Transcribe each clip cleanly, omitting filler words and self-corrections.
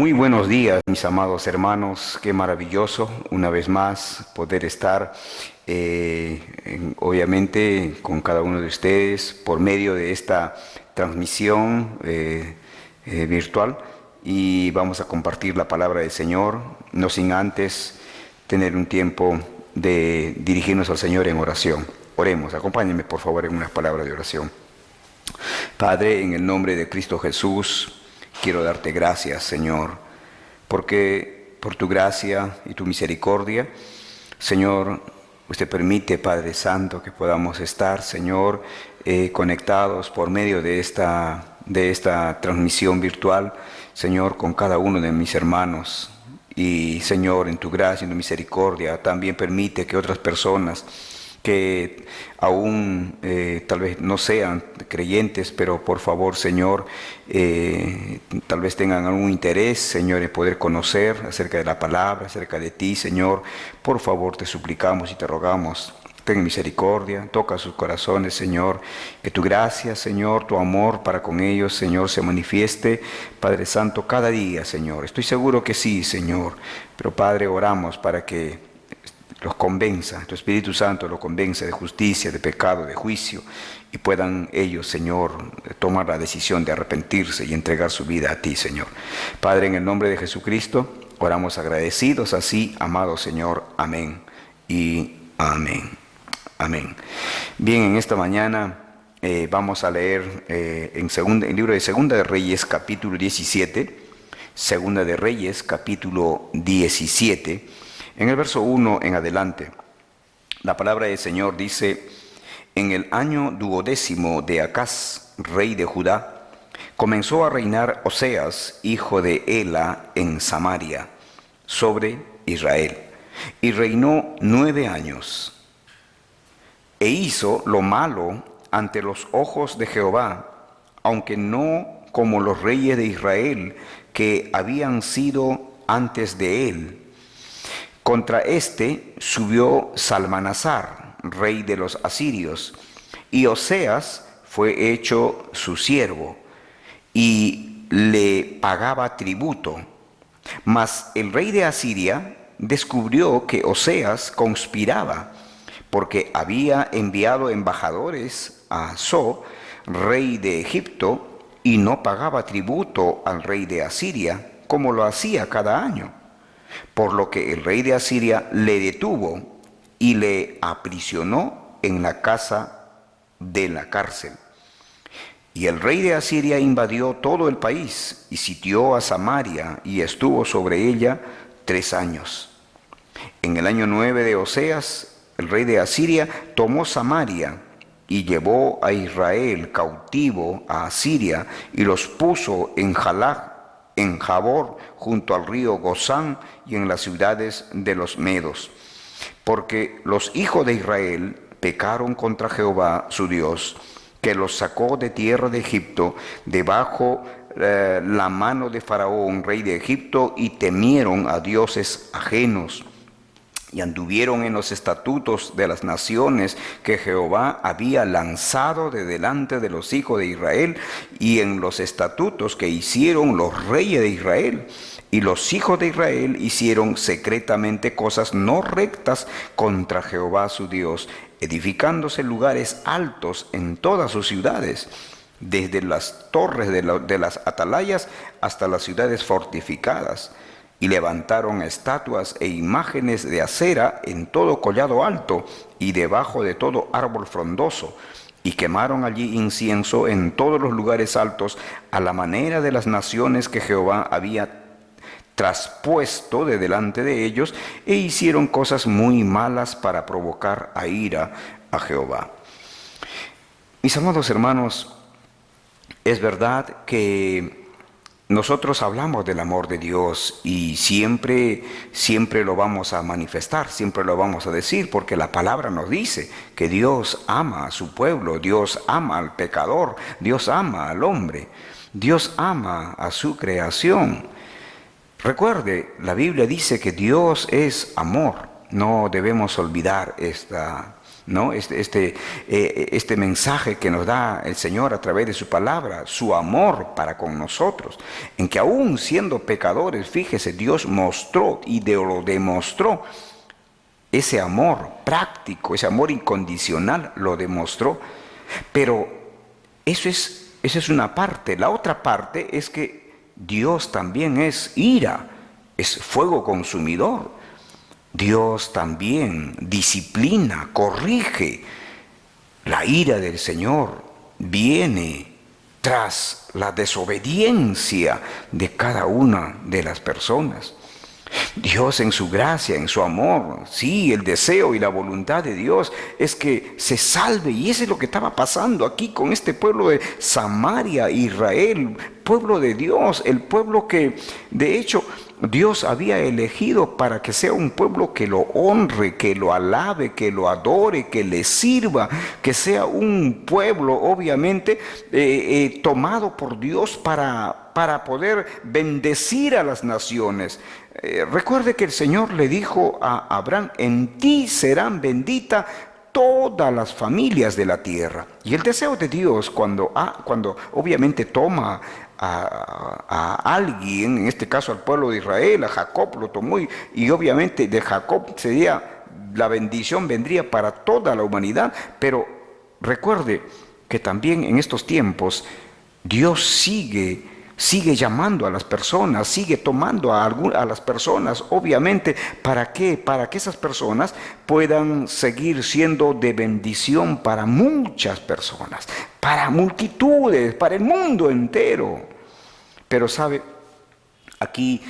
Muy buenos días, mis amados hermanos. Qué maravilloso una vez más poder estar, obviamente, con cada uno de ustedes por medio de esta transmisión virtual, y vamos a compartir la palabra del Señor, no sin antes tener un tiempo de dirigirnos al Señor en oración. Oremos, acompáñenme por favor en unas palabras de oración. Padre, en el nombre de Cristo Jesús, quiero darte gracias, Señor, porque por tu gracia y tu misericordia, Señor, usted permite, Padre Santo, que podamos estar, Señor, conectados por medio de esta transmisión virtual, Señor, con cada uno de mis hermanos. Y, Señor, en tu gracia y en tu misericordia, también permite que otras personas que aún tal vez no sean creyentes, pero por favor, Señor, tal vez tengan algún interés, Señor, en poder conocer acerca de la palabra, acerca de ti, Señor. Por favor, te suplicamos y te rogamos, ten misericordia, toca sus corazones, Señor, que tu gracia, Señor, tu amor para con ellos, Señor, se manifieste, Padre Santo, cada día, Señor. Estoy seguro que sí, Señor, pero Padre, oramos para que los convenza, tu Espíritu Santo los convenza de justicia, de pecado, de juicio, y puedan ellos, Señor, tomar la decisión de arrepentirse y entregar su vida a ti, Señor. Padre, en el nombre de Jesucristo, oramos agradecidos así, amado Señor. Amén y amén. Amén. Bien, en esta mañana vamos a leer el libro de Segunda de Reyes, capítulo 17, Segunda de Reyes, capítulo 17, en el verso 1 en adelante. La palabra del Señor dice: en el año 12º de Acaz, rey de Judá, comenzó a reinar Oseas, hijo de Ela, en Samaria, sobre Israel, y reinó 9 años. E hizo lo malo ante los ojos de Jehová, aunque no como los reyes de Israel que habían sido antes de él. Contra éste subió Salmanasar, rey de los asirios, y Oseas fue hecho su siervo, y le pagaba tributo. Mas el rey de Asiria descubrió que Oseas conspiraba, porque había enviado embajadores a So, rey de Egipto, y no pagaba tributo al rey de Asiria, como lo hacía cada año. Por lo que el rey de Asiria le detuvo y le aprisionó en la casa de la cárcel. Y el rey de Asiria invadió todo el país y sitió a Samaria y estuvo sobre ella 3 años. En el año 9 de Oseas, el rey de Asiria tomó Samaria y llevó a Israel cautivo a Asiria y los puso en Jalach, en Jabor, junto al río Gozán, y en las ciudades de los medos. Porque los hijos de Israel pecaron contra Jehová su Dios, que los sacó de tierra de Egipto, debajo la mano de Faraón, rey de Egipto, y temieron a dioses ajenos, y anduvieron en los estatutos de las naciones que Jehová había lanzado de delante de los hijos de Israel, y en los estatutos que hicieron los reyes de Israel. Y los hijos de Israel hicieron secretamente cosas no rectas contra Jehová su Dios, edificándose lugares altos en todas sus ciudades, desde las torres de las atalayas hasta las ciudades fortificadas. Y levantaron estatuas e imágenes de acera en todo collado alto y debajo de todo árbol frondoso, y quemaron allí incienso en todos los lugares altos, a la manera de las naciones que Jehová había traspuesto de delante de ellos, e hicieron cosas muy malas para provocar a ira a Jehová. Mis amados hermanos, es verdad que nosotros hablamos del amor de Dios y siempre lo vamos a manifestar, siempre lo vamos a decir, porque la palabra nos dice que Dios ama a su pueblo, Dios ama al pecador, Dios ama al hombre, Dios ama a su creación. Recuerde, la Biblia dice que Dios es amor. No debemos olvidar ¿no? Este mensaje que nos da el Señor a través de su palabra, su amor para con nosotros, en que aún siendo pecadores, fíjese, Dios mostró y lo demostró, ese amor práctico, ese amor incondicional, lo demostró. Pero esa es una parte. La otra parte es que Dios también es ira, es fuego consumidor. Dios también disciplina, corrige. La ira del Señor viene tras la desobediencia de cada una de las personas. Dios en su gracia, en su amor, sí, el deseo y la voluntad de Dios es que se salve, y eso es lo que estaba pasando aquí con este pueblo de Samaria, Israel, pueblo de Dios, el pueblo que de hecho Dios había elegido para que sea un pueblo que lo honre, que lo alabe, que lo adore, que le sirva, que sea un pueblo obviamente tomado por Dios para poder bendecir a las naciones. Recuerde que el Señor le dijo a Abraham: en ti serán benditas todas las familias de la tierra. Y el deseo de Dios cuando obviamente toma a alguien, en este caso al pueblo de Israel, a Jacob lo tomó, y obviamente de Jacob la bendición vendría para toda la humanidad. Pero recuerde que también en estos tiempos Dios sigue llamando a las personas, sigue tomando a las personas, obviamente, ¿para qué? Para que esas personas puedan seguir siendo de bendición para muchas personas, para multitudes, para el mundo entero. Pero sabe, aquí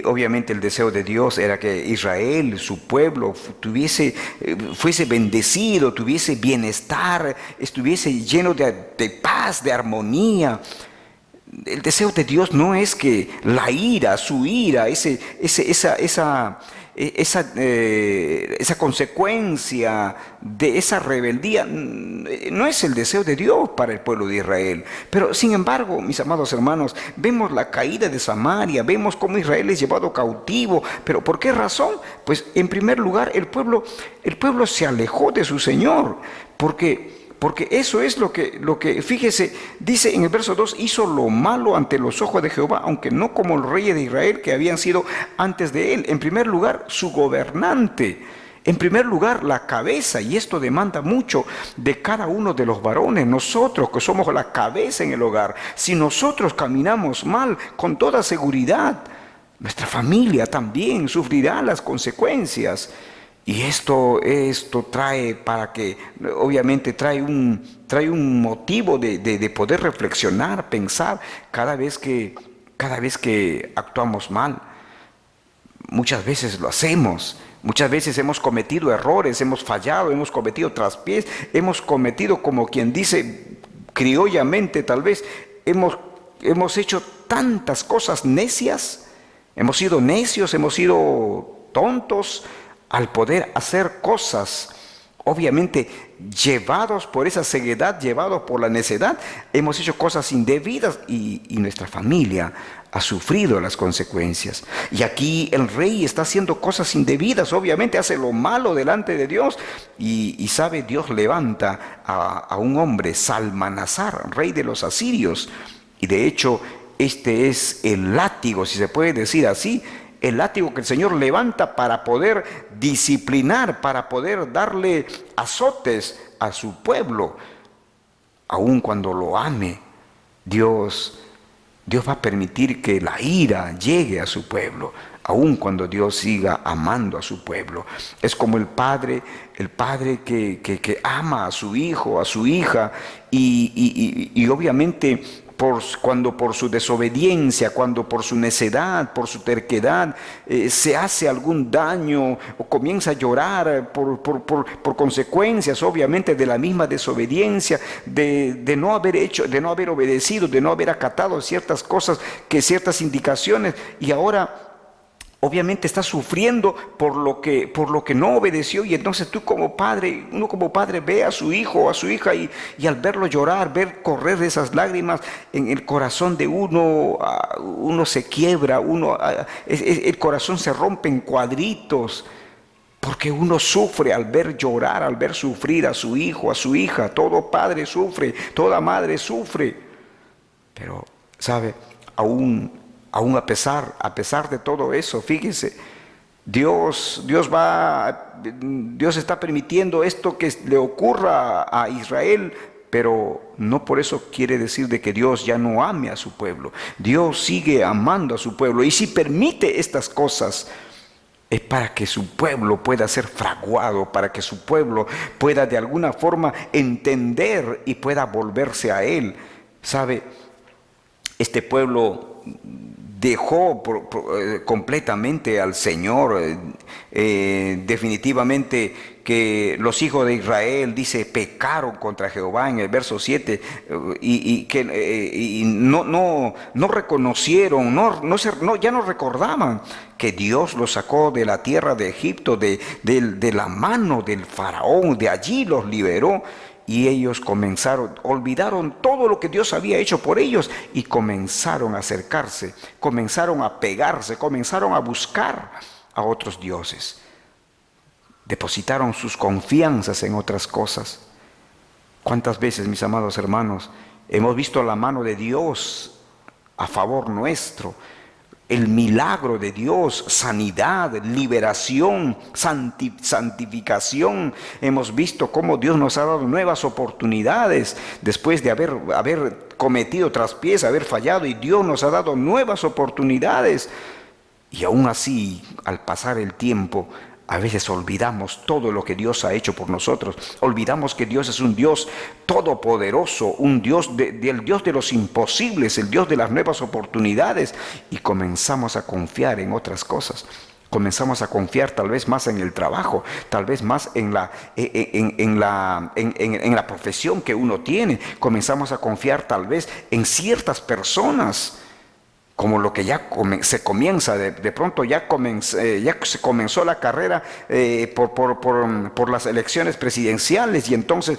obviamente el deseo de Dios era que Israel, su pueblo, fuese bendecido, tuviese bienestar, estuviese lleno de paz, de armonía. El deseo de Dios no es que la ira, su ira, esa consecuencia de esa rebeldía, no es el deseo de Dios para el pueblo de Israel. Pero sin embargo, mis amados hermanos, vemos la caída de Samaria, vemos cómo Israel es llevado cautivo. ¿Pero por qué razón? Pues en primer lugar, el pueblo se alejó de su Señor, porque eso es lo que, fíjese, dice en el verso 2, hizo lo malo ante los ojos de Jehová, aunque no como los reyes de Israel que habían sido antes de él. En primer lugar, su gobernante. En primer lugar, la cabeza, y esto demanda mucho de cada uno de los varones, nosotros que somos la cabeza en el hogar. Si nosotros caminamos mal, con toda seguridad, nuestra familia también sufrirá las consecuencias. Y esto trae obviamente trae un motivo de poder reflexionar, pensar cada vez que actuamos mal. Muchas veces lo hacemos, muchas veces hemos cometido errores, hemos fallado, hemos cometido traspiés, hemos cometido, como quien dice criollamente tal vez, hemos hecho tantas cosas necias, hemos sido necios, hemos sido tontos, al poder hacer cosas, obviamente llevados por esa ceguedad, llevados por la necedad, hemos hecho cosas indebidas y nuestra familia ha sufrido las consecuencias. Y aquí el rey está haciendo cosas indebidas, obviamente hace lo malo delante de Dios, y sabe, Dios levanta a un hombre, Salmanasar, rey de los asirios, y de hecho este es el látigo, si se puede decir así, el látigo que el Señor levanta para poder disciplinar, para poder darle azotes a su pueblo. Aun cuando lo ame, Dios va a permitir que la ira llegue a su pueblo, aun cuando Dios siga amando a su pueblo. Es como el padre que ama a su hijo, a su hija, y obviamente cuando por su desobediencia, cuando por su necedad, por su terquedad, se hace algún daño o comienza a llorar por consecuencias, obviamente, de la misma desobediencia, de no haber hecho, de no haber obedecido, de no haber acatado ciertas cosas, ciertas indicaciones, y ahora obviamente está sufriendo por lo que no obedeció. Y entonces uno como padre ve a su hijo o a su hija, y al verlo llorar, ver correr esas lágrimas en el corazón de uno se quiebra, el corazón se rompe en cuadritos, Porque uno sufre al ver llorar, al ver sufrir a su hijo, a su hija. Todo padre sufre, toda madre sufre. Pero, ¿sabe? Aún a pesar de todo eso, fíjese, Dios está permitiendo esto que le ocurra a Israel, pero no por eso quiere decir de que Dios ya no ame a su pueblo. Dios sigue amando a su pueblo, y si permite estas cosas, es para que su pueblo pueda ser fraguado, para que su pueblo pueda de alguna forma entender y pueda volverse a Él. ¿Sabe? Este pueblo dejó completamente al Señor. Definitivamente que los hijos de Israel, dice, pecaron contra Jehová en el verso 7, y no reconocieron, ya no recordaban que Dios los sacó de la tierra de Egipto, de la mano del faraón, de allí los liberó. Y ellos olvidaron todo lo que Dios había hecho por ellos y comenzaron a acercarse, comenzaron a pegarse, comenzaron a buscar a otros dioses. Depositaron sus confianzas en otras cosas. ¿Cuántas veces, mis amados hermanos, hemos visto la mano de Dios a favor nuestro? El milagro de Dios, sanidad, liberación, santificación. Hemos visto cómo Dios nos ha dado nuevas oportunidades después de haber cometido traspiés, haber fallado, y Dios nos ha dado nuevas oportunidades. Y aún así, al pasar el tiempo, a veces olvidamos todo lo que Dios ha hecho por nosotros. Olvidamos que Dios es un Dios todopoderoso, un Dios el Dios de los imposibles, el Dios de las nuevas oportunidades, y comenzamos a confiar en otras cosas. Comenzamos a confiar tal vez más en el trabajo, tal vez más en la profesión que uno tiene. Comenzamos a confiar tal vez en ciertas personas, como lo que ya se comienza, de pronto ya se comenzó la carrera por las elecciones presidenciales, y entonces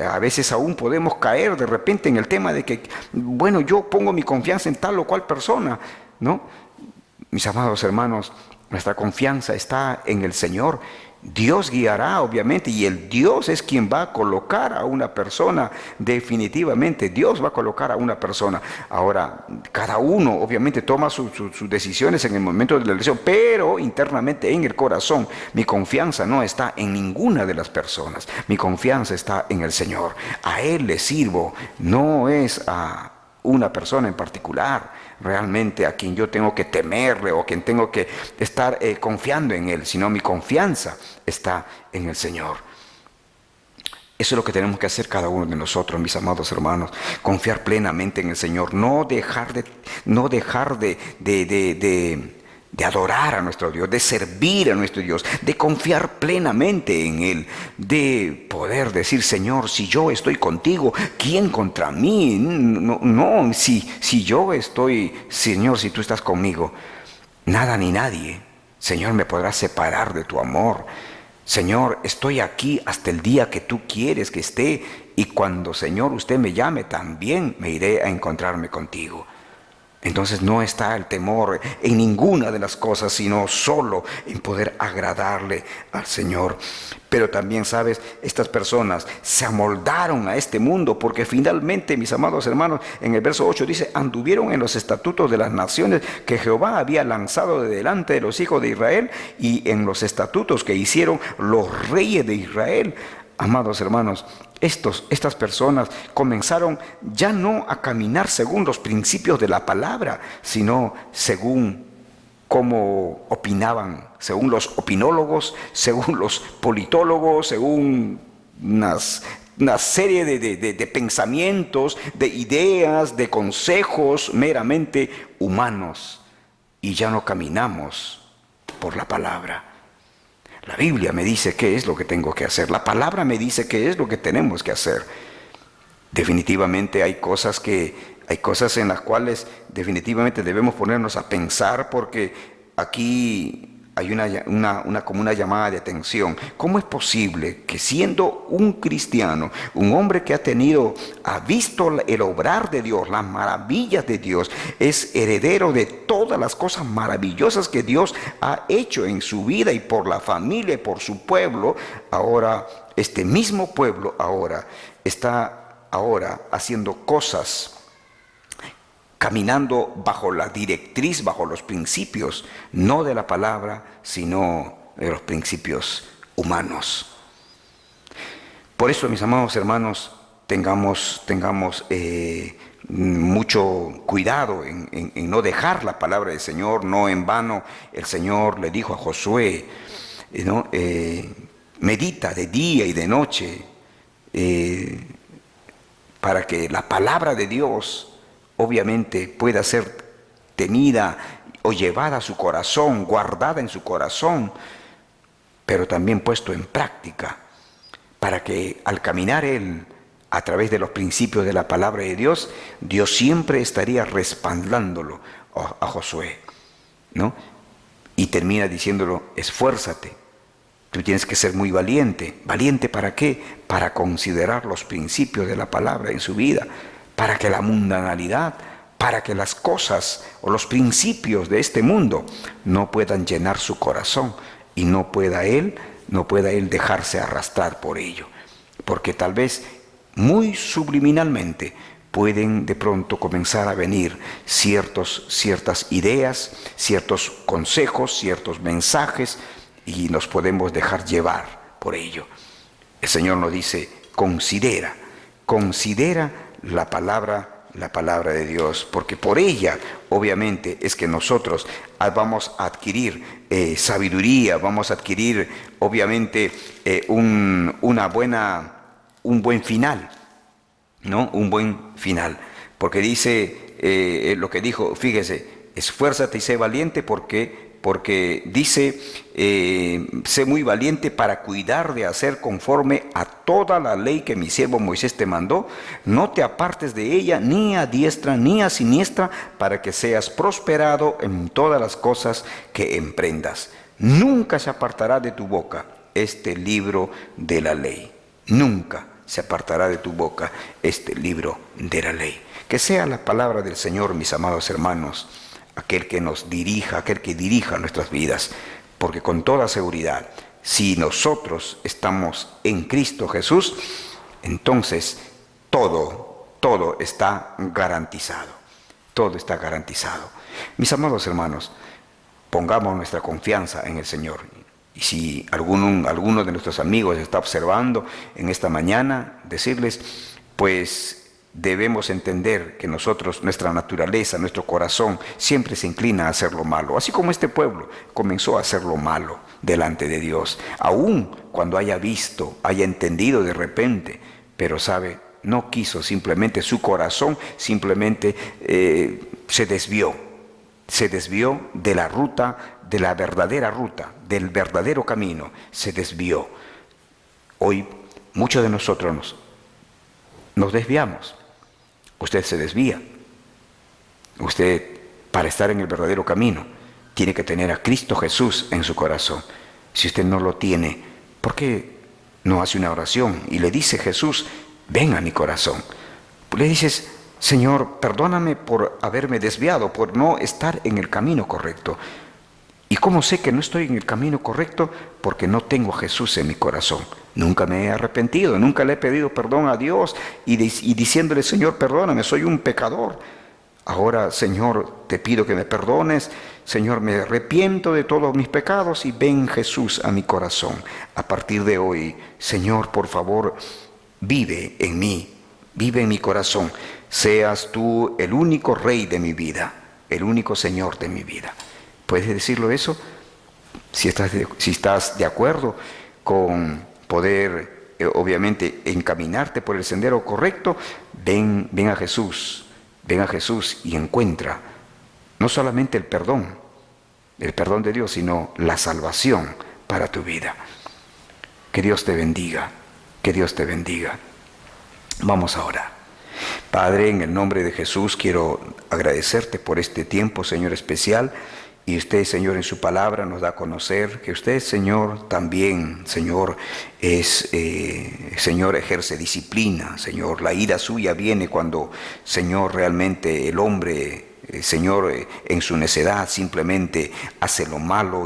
a veces aún podemos caer de repente en el tema de que, bueno, yo pongo mi confianza en tal o cual persona, ¿no? Mis amados hermanos, nuestra confianza está en el Señor. Dios guiará, obviamente, y el Dios es quien va a colocar a una persona. Definitivamente Dios va a colocar a una persona. Ahora, cada uno obviamente toma sus decisiones en el momento de la elección, pero internamente en el corazón mi confianza no está en ninguna de las personas. Mi confianza está en el Señor. A Él le sirvo, no es a una persona en particular realmente a quien yo tengo que temerle o a quien tengo que estar confiando en Él, sino mi confianza está en el Señor. Eso es lo que tenemos que hacer cada uno de nosotros, mis amados hermanos, confiar plenamente en el Señor, no dejar de adorar a nuestro Dios, de servir a nuestro Dios, de confiar plenamente en Él, de poder decir: Señor, si yo estoy contigo, ¿quién contra mí? No, si yo estoy, Señor, si tú estás conmigo, nada ni nadie, Señor, me podrá separar de tu amor. Señor, estoy aquí hasta el día que tú quieres que esté, y cuando, Señor, usted me llame, también me iré a encontrarme contigo. Entonces no está el temor en ninguna de las cosas, sino solo en poder agradarle al Señor. Pero también, ¿sabes? Estas personas se amoldaron a este mundo, porque finalmente, mis amados hermanos, en el verso 8 dice: anduvieron en los estatutos de las naciones que Jehová había lanzado de delante de los hijos de Israel, y en los estatutos que hicieron los reyes de Israel. Amados hermanos, estas personas comenzaron ya no a caminar según los principios de la palabra, sino según cómo opinaban, según los opinólogos, según los politólogos, según una serie de pensamientos, de ideas, de consejos meramente humanos. Y ya no caminamos por la palabra. La Biblia me dice qué es lo que tengo que hacer. La palabra me dice qué es lo que tenemos que hacer. Definitivamente hay cosas en las cuales definitivamente debemos ponernos a pensar, porque aquí hay como una llamada de atención. ¿Cómo es posible que siendo un cristiano, un hombre que ha visto el obrar de Dios, las maravillas de Dios, es heredero de todas las cosas maravillosas que Dios ha hecho en su vida y por la familia y por su pueblo, ahora este mismo pueblo está haciendo cosas, caminando bajo la directriz, bajo los principios, no de la palabra, sino de los principios humanos? Por eso, mis amados hermanos, tengamos mucho cuidado en no dejar la palabra del Señor. No en vano el Señor le dijo a Josué, ¿no? Medita de día y de noche, para que la palabra de Dios obviamente pueda ser tenida o llevada a su corazón, guardada en su corazón, pero también puesto en práctica, para que al caminar él a través de los principios de la palabra de Dios, Dios siempre estaría respaldándolo a Josué, ¿no? Y termina diciéndolo: esfuérzate, tú tienes que ser muy valiente. ¿Valiente para qué? Para considerar los principios de la palabra en su vida, para que la mundanalidad, para que las cosas o los principios de este mundo no puedan llenar su corazón y no pueda él dejarse arrastrar por ello. Porque tal vez muy subliminalmente pueden de pronto comenzar a venir ciertas ideas, ciertos consejos, ciertos mensajes, y nos podemos dejar llevar por ello. El Señor nos dice: considera la palabra de Dios, porque por ella obviamente es que nosotros vamos a adquirir sabiduría, vamos a adquirir obviamente un buen final, ¿no? Un buen final, porque dice lo que dijo, fíjese: esfuérzate y sé valiente, porque dice, sé muy valiente para cuidar de hacer conforme a toda la ley que mi siervo Moisés te mandó. No te apartes de ella, ni a diestra ni a siniestra, para que seas prosperado en todas las cosas que emprendas. Nunca se apartará de tu boca este libro de la ley. Nunca se apartará de tu boca este libro de la ley. Que sea la palabra del Señor, mis amados hermanos, aquel que nos dirija, aquel que dirija nuestras vidas, porque con toda seguridad, si nosotros estamos en Cristo Jesús, entonces todo está garantizado, todo está garantizado. Mis amados hermanos, pongamos nuestra confianza en el Señor. Y si alguno de nuestros amigos está observando en esta mañana, decirles, pues debemos entender que nosotros, nuestra naturaleza, nuestro corazón, siempre se inclina a hacer lo malo. Así como este pueblo comenzó a hacer lo malo delante de Dios, aun cuando haya visto, haya entendido de repente, pero sabe, no quiso, simplemente su corazón simplemente se desvió de la ruta, de la verdadera ruta, del verdadero camino, se desvió. Hoy muchos de nosotros nos desviamos. Usted se desvía. Usted, para estar en el verdadero camino, tiene que tener a Cristo Jesús en su corazón. Si usted no lo tiene, ¿por qué no hace una oración y le dice: Jesús, ven a mi corazón? Le dices: Señor, perdóname por haberme desviado, por no estar en el camino correcto. ¿Y cómo sé que no estoy en el camino correcto? Porque no tengo a Jesús en mi corazón. Nunca me he arrepentido, nunca le he pedido perdón a Dios y diciéndole: Señor, perdóname, soy un pecador. Ahora, Señor, te pido que me perdones. Señor, me arrepiento de todos mis pecados y ven, Jesús, a mi corazón. A partir de hoy, Señor, por favor, vive en mí, vive en mi corazón. Seas tú el único Rey de mi vida, el único Señor de mi vida. ¿Puedes decirlo eso? Si estás de acuerdo con poder, obviamente, encaminarte por el sendero correcto, ven a Jesús y encuentra no solamente el perdón de Dios, sino la salvación para tu vida. Que Dios te bendiga, que Dios te bendiga. Vamos a orar. Padre, en el nombre de Jesús quiero agradecerte por este tiempo, Señor, especial, Y usted, Señor, en su palabra nos da a conocer que usted, Señor, también, Señor, Señor, ejerce disciplina, Señor. La ira suya viene cuando, Señor, realmente el hombre, Señor, en su necedad simplemente hace lo malo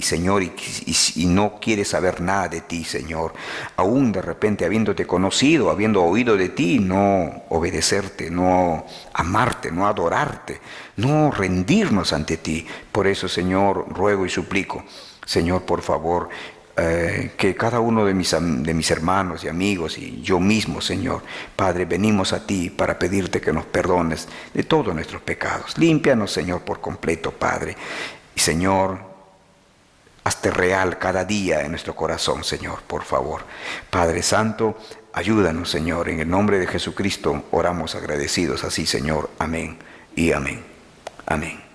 Señor, y no quiere saber nada de ti, Señor. Aún de repente, habiéndote conocido, habiendo oído de ti, no obedecerte, no amarte, no adorarte, no rendirnos ante ti. Por eso, Señor, ruego y suplico, Señor, por favor, que cada uno de mis hermanos y amigos y yo mismo, Señor, Padre, venimos a ti para pedirte que nos perdones de todos nuestros pecados. Límpianos, Señor, por completo, Padre. Y, Señor, hazte real cada día en nuestro corazón, Señor, por favor. Padre Santo, ayúdanos, Señor. En el nombre de Jesucristo oramos agradecidos así, Señor. Amén y amén. Amén.